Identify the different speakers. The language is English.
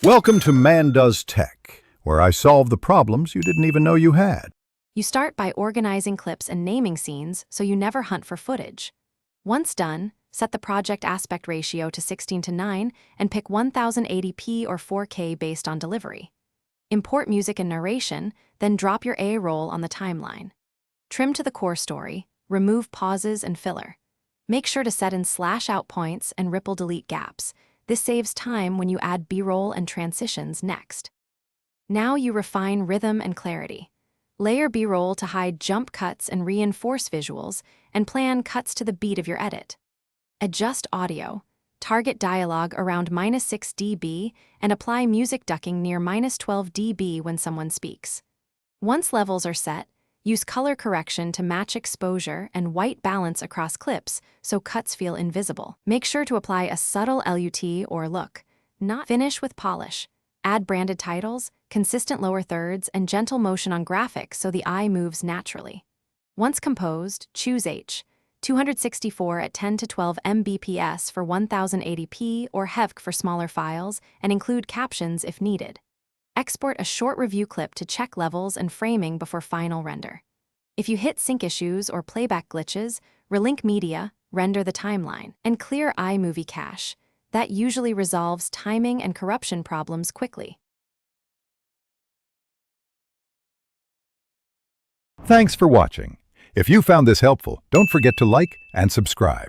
Speaker 1: Welcome to Man Does Tech, where I solve the problems you didn't even know you had.
Speaker 2: You start by organizing clips and naming scenes so you never hunt for footage. Once done, set the project aspect ratio to 16:9 and pick 1080p or 4K based on delivery. Import music and narration, then drop your A roll on the timeline. Trim to the core story, remove pauses and filler. Make sure to set in slash-out points and ripple delete gaps. This saves time when you add B-roll and transitions next. Now you refine rhythm and clarity. Layer B-roll to hide jump cuts and reinforce visuals, and plan cuts to the beat of your edit. Adjust audio. Target dialogue around -6 dB and apply music ducking near -12 dB when someone speaks. Once levels are set, use color correction to match exposure and white balance across clips so cuts feel invisible. Make sure to apply a subtle LUT or look, not finish with polish. Add branded titles, consistent lower thirds, and gentle motion on graphics so the eye moves naturally. Once composed, choose H, 264 at 10 to 12 Mbps for 1080p or HEVC for smaller files, and include captions if needed. Export a short review clip to check levels and framing before final render. If you hit sync issues or playback glitches, relink media, render the timeline, and clear Imovie cache. That usually resolves timing and corruption problems quickly.
Speaker 1: Thanks for watching. If you found this helpful, don't forget to like and subscribe.